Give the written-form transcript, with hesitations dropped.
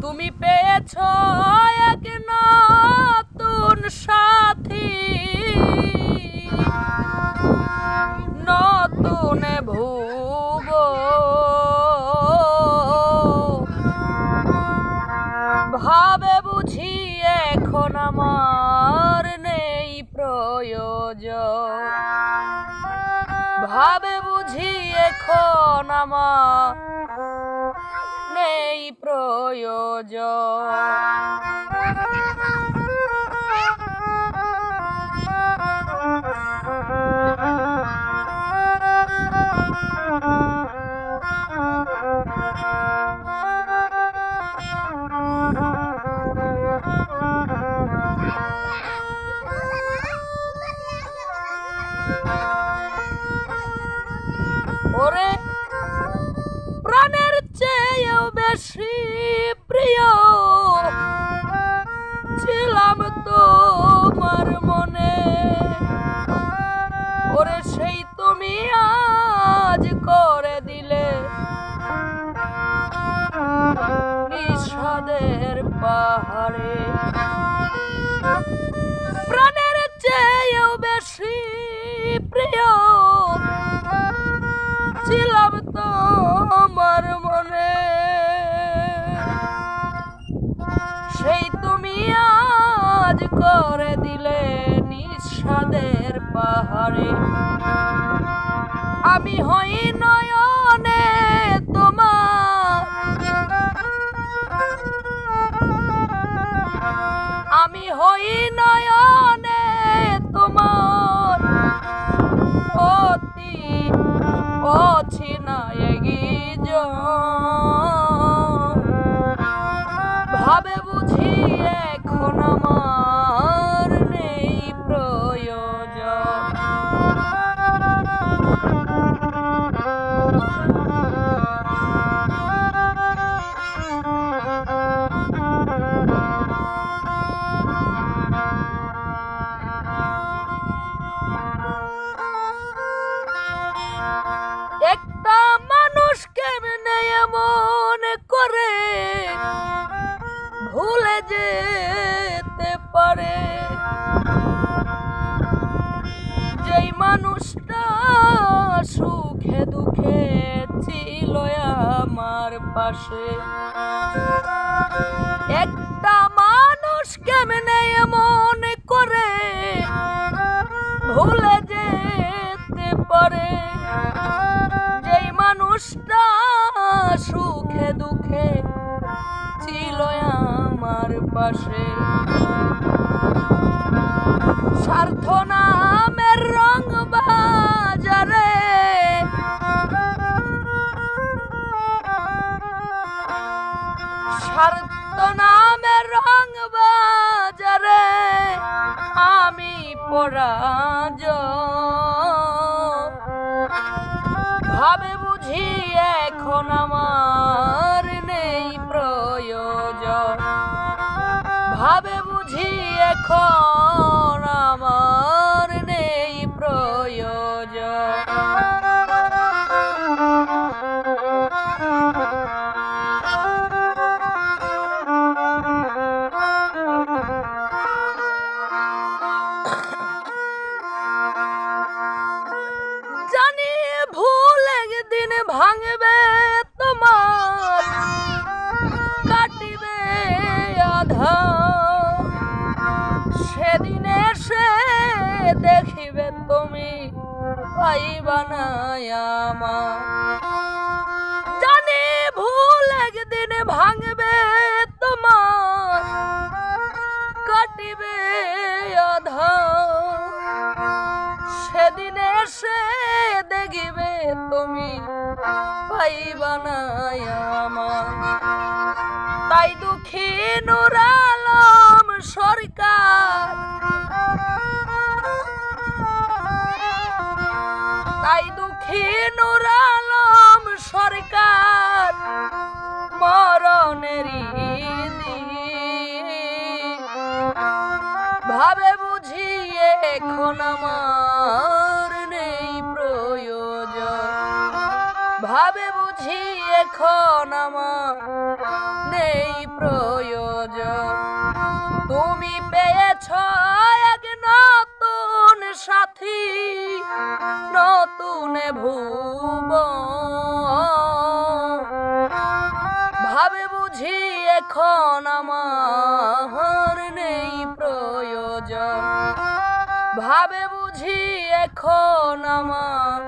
তুমি পেয়েছো এক নতুন সাথী, নতুন ভুব ভাবে বুঝি এখন আমার নেই প্রয়োজন, ভাবে বুঝি এখন আমার নেই প্রয়োজন। ওরে প্রাণের চেয়েও বেশি প্রিয় ছিলাম তোমার মনে, ওরে সেই তুমি আজ করে দিলে বিষাদের পাহাড়ে। প্রাণের চেয়েও বেশি প্রিয় ছিলাম তোমার মনে, সেই তুমি আজ করে দিলে নিঃস্বাদের পাহাড়ে। আমি হই নয়নে তোমার, আমি হই নয়নে তোমার অতি অছিনা একজন, ভাবে বুঝি এখন আমার নেই প্রয়োজন। একটা মানুষ কেমনে এমন করে ভুলে যেতে পারে, যেই মানুষটা সুখে দুঃখে ছিল আমার পাশে। একটা মানুষ কেমনে এমন করে ভুলে যেতে পারে, যেই মানুষটা সুখে দুঃখে ছিল আমার পাশে। স্বার্থ নামের রং বাজারে স্বার্থ নামের রং বাজারে আমি পরাজয়, ভাবে বুঝি এখন আমার নেই প্রয়োজন, ভাবে বুঝি এখন আমার নেই প্রয়োজন। জানি ভুল একদিন ভাঙবে তোমার, কাটিবে আধার, সেদিন এসে দেখিবে তুমি পাইবা না আমার। জানি ভুল একদিন ভাঙবে তোমার, কাটিবে আধার, সেদিন এসে দেখিবে তুমি পাইবা না আমার। তাই দুঃখী নূর আলম সরকার, তাই দুঃখী নূর আলম সরকার মরণেরই দিন, ভাবে বুঝি এখন আমার নেই প্রয়োজন, ভাবে বুঝি এখন আমার নেই প্রয়োজন। তুমি পেয়েছ এক নতুন সাথী, নতুন ভুবন। ভাবে বুঝি এখন আমার নেই প্রয়োজন, ভাবে বুঝি এখন আমার